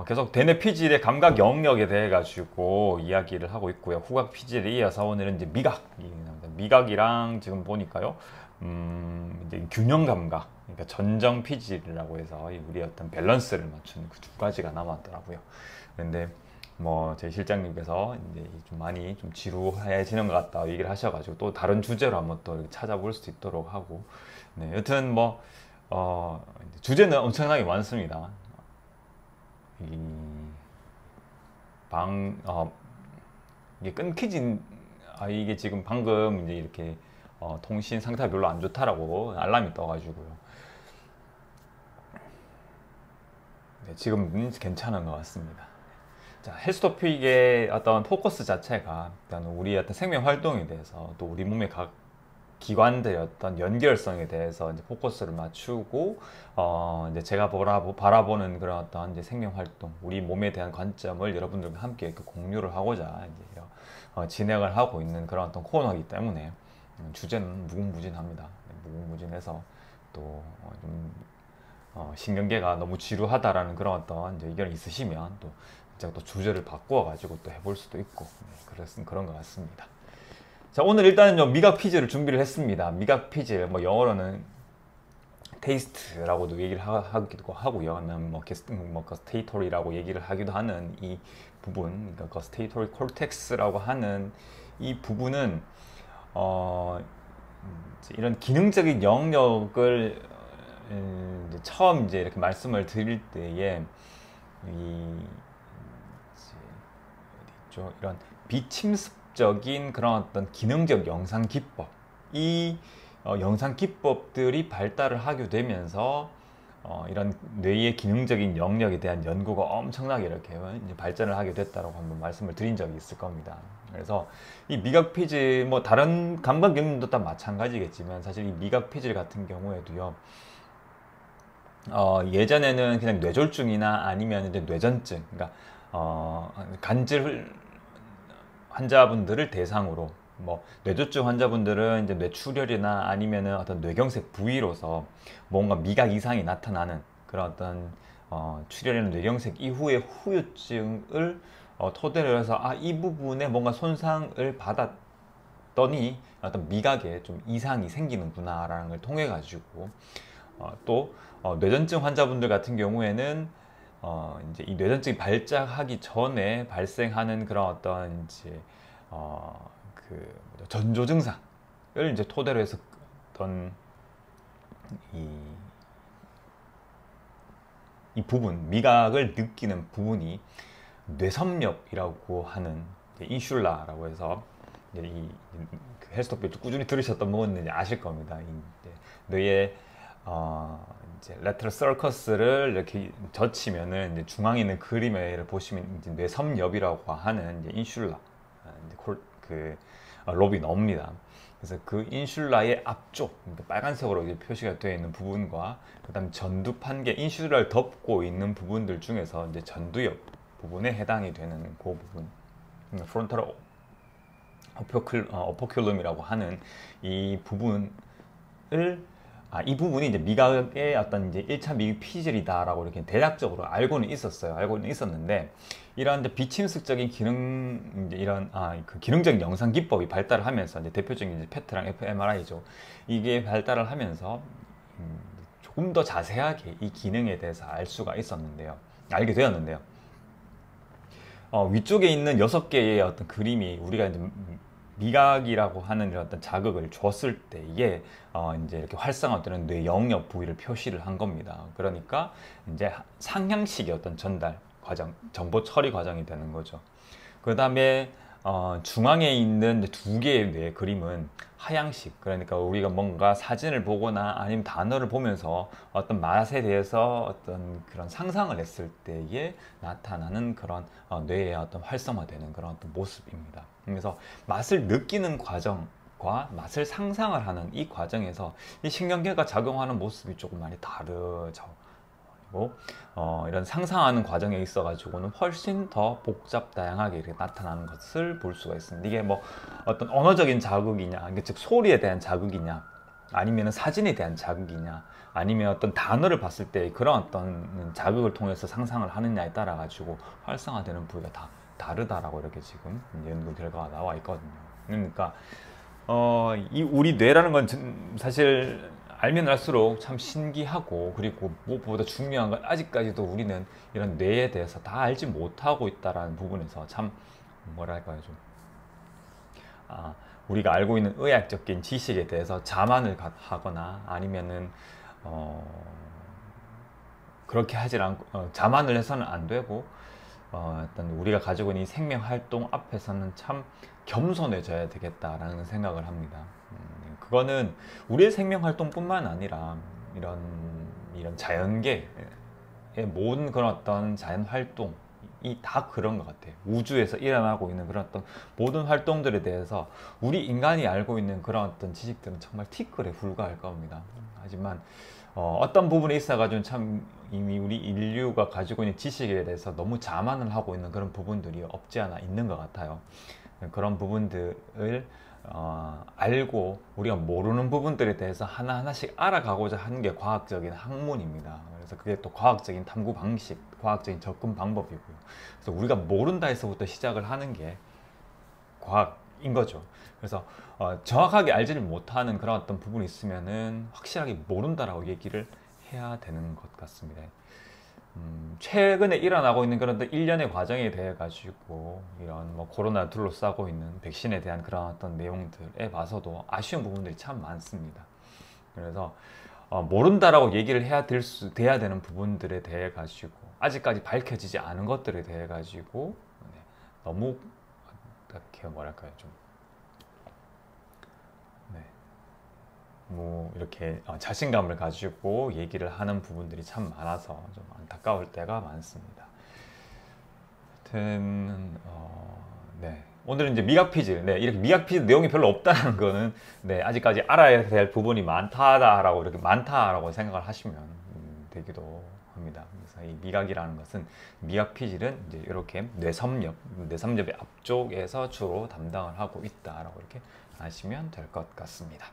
계속 대뇌 피질의 감각 영역에 대해 가지고 이야기를 하고 있고요. 후각 피질에 이어서 오늘은 이제 미각이 나옵니다. 미각이랑 지금 보니까요, 이제 균형 감각, 그러니까 전정 피질이라고 해서 우리 어떤 밸런스를 맞추는 그 두 가지가 남았더라고요. 근데 뭐 제 실장님께서 이제 좀 많이 좀 지루해지는 것 같다 얘기를 하셔가지고 또 다른 주제로 한번 또 이렇게 찾아볼 수 있도록 하고, 네, 여튼 뭐 주제는 엄청나게 많습니다. 이 방, 이게 끊기진, 이게 지금 방금 이제 이렇게 통신 상태가 별로 안 좋다라고 알람이 떠가지고요. 네, 지금은 괜찮은 것 같습니다. 자, 헬스토픽의 어떤 포커스 자체가 일단 우리 어떤 생명 활동에 대해서 또 우리 몸의 각 기관들의 어떤 연결성에 대해서 이제 포커스를 맞추고 이제 제가 바라보는 그런 어떤 이제 생명 활동, 우리 몸에 대한 관점을 여러분들과 함께 이렇게 공유를 하고자 이제 진행을 하고 있는 그런 어떤 코너이기 때문에 주제는 무궁무진합니다. 무궁무진해서 또 좀 신경계가 너무 지루하다라는 그런 어떤 이제 의견이 있으시면 또 제가 또 주제를 바꾸어 가지고 또 해볼 수도 있고, 그런 것 같습니다. 자, 오늘 일단은 미각 피질을 준비를 했습니다. 미각 피질, 뭐 영어로는 테이스트라고도 얘기를 하기도 하고요. 뭐 거스테이토리라고 얘기를 하기도 하는 이 부분, 그러니까 거스테이토리 콜텍스라고 하는 이 부분은 이런 기능적인 영역을 이제 처음 이제 이렇게 말씀을 드릴 때에 이 이런 비침습적인 그런 어떤 기능적 영상 기법, 이 영상 기법들이 발달을 하게 되면서 이런 뇌의 기능적인 영역에 대한 연구가 엄청나게 이렇게 이제 발전을 하게 됐다고 한번 말씀을 드린 적이 있을 겁니다. 그래서 이 미각 피질, 뭐 다른 감각 영역도 다 마찬가지겠지만 사실 이 미각 피질 같은 경우에도요, 예전에는 그냥 뇌졸중이나 아니면 이제 뇌전증, 그러니까 간질 환자분들을 대상으로, 뭐 뇌졸중 환자분들은 이제 뇌출혈이나 아니면은 어떤 뇌경색 부위로서 뭔가 미각 이상이 나타나는 그런 어떤 출혈이나 뇌경색 이후의 후유증을 토대로 해서 이 부분에 뭔가 손상을 받았더니 어떤 미각에 좀 이상이 생기는구나라는 걸 통해 가지고 또 뇌전증 환자분들 같은 경우에는 이제 이 뇌전증이 발작하기 전에 발생하는 그런 어떤 이제 전조 증상을 이제 토대로 해서 어떤 이, 이 부분, 미각을 느끼는 부분이 뇌섭렵이라고 하는 인슐라라고 해서 이제 헬스토픽 꾸준히 들으셨던 분은 아실 겁니다. 뇌의 이제 레터럴 서커스를 이렇게 젖히면은 이제 중앙에 있는 그림을 보시면 이제 뇌섭엽이라고 하는 이제 인슐라, 이제 롭이 나옵니다. 그래서 그 인슐라의 앞쪽, 그러니까 빨간색으로 이제 표시가 되어 있는 부분과 그다음 전두판계, 인슐라를 덮고 있는 부분들 중에서 이제 전두엽 부분에 해당이 되는 그 부분, 프론탈 오퍼큘럼이라고 하는 이 부분을 이 부분이 이제 미각의 어떤 이제 1차 미각 피질이다라고 이렇게 대략적으로 알고는 있었어요. 알고는 있었는데, 이러한 비침습적인 기능, 이제 이런, 그 기능적인 영상 기법이 발달을 하면서, 이제 대표적인 이제 페트랑 fMRI죠. 이게 발달을 하면서, 조금 더 자세하게 이 기능에 대해서 알게 되었는데요. 위쪽에 있는 6개의 어떤 그림이 우리가 이제 미각이라고 하는 어떤 자극을 줬을 때 이게 이제 이렇게 활성화되는 뇌 영역 부위를 표시를 한 겁니다. 그러니까 이제 상향식의 어떤 전달 과정, 정보 처리 과정이 되는 거죠. 그 다음에 중앙에 있는 2개의 뇌 그림은 하향식, 그러니까 우리가 뭔가 사진을 보거나 아니면 단어를 보면서 어떤 맛에 대해서 어떤 그런 상상을 했을 때에 나타나는 그런 뇌의 어떤 활성화되는 그런 어떤 모습입니다. 그래서 맛을 느끼는 과정과 맛을 상상을 하는 이 과정에서 이 신경계가 작용하는 모습이 조금 많이 다르죠. 이런 상상하는 과정에 있어 가지고는 훨씬 더 복잡 다양하게 이렇게 나타나는 것을 볼 수가 있습니다. 이게 뭐 어떤 언어적인 자극이냐, 즉 소리에 대한 자극이냐, 아니면 사진에 대한 자극이냐, 아니면 어떤 단어를 봤을 때 그런 어떤 자극을 통해서 상상을 하느냐에 따라 가지고 활성화되는 부위가 다 다르다라고 이렇게 지금 연구 결과가 나와 있거든요. 그러니까 이 우리 뇌라는 건 사실 알면 알수록 참 신기하고, 그리고 무엇보다 중요한 건 아직까지도 우리는 이런 뇌에 대해서 다 알지 못하고 있다라는 부분에서 참 뭐랄까요, 좀 우리가 알고 있는 의학적인 지식에 대해서 자만을 하거나 아니면은 그렇게 하질 않고, 자만을 해서는 안 되고, 어떤 우리가 가지고 있는 이 생명 활동 앞에서는 참 겸손해져야 되겠다라는 생각을 합니다. 그거는 우리의 생명 활동뿐만 아니라 이런 자연계의 모든 그런 어떤 자연 활동이 다 그런 것 같아요. 우주에서 일어나고 있는 그런 어떤 모든 활동들에 대해서 우리 인간이 알고 있는 그런 어떤 지식들은 정말 티끌에 불과할 겁니다. 하지만 어떤 부분에 있어가지고 참 이미 우리 인류가 가지고 있는 지식에 대해서 너무 자만을 하고 있는 그런 부분들이 없지 않아 있는 것 같아요. 그런 부분들을 알고 우리가 모르는 부분들에 대해서 하나하나씩 알아가고자 하는 게 과학적인 학문입니다. 그래서 그게 또 과학적인 탐구 방식, 과학적인 접근 방법이고요. 그래서 우리가 모른다에서부터 시작을 하는 게 과학인 거죠. 그래서 정확하게 알지를 못하는 그런 어떤 부분이 있으면은 확실하게 모른다라고 얘기를 해야 되는 것 같습니다. 최근에 일어나고 있는 그런 일련의 과정에 대해 가지고 이런 뭐 코로나 둘러싸고 있는 백신에 대한 그런 어떤 내용들에 봐서도 아쉬운 부분들이 참 많습니다. 그래서 모른다라고 얘기를 돼야 되는 부분들에 대해 가지고 아직까지 밝혀지지 않은 것들에 대해 가지고 너무 이렇게 뭐랄까요, 좀 뭐 이렇게 자신감을 가지고 얘기를 하는 부분들이 참 많아서 좀 안타까울 때가 많습니다. 하여튼 네, 오늘은 이제 미각 피질, 이렇게 미각 피질 내용이 별로 없다는 거는 아직까지 알아야 될 부분이 많다라고 이렇게 많다라고 생각을 하시면 되기도 합니다. 그래서 이 미각이라는 것은, 미각 피질은 이제 이렇게 뇌섬엽의 앞쪽에서 주로 담당을 하고 있다라고 이렇게 아시면 될 것 같습니다.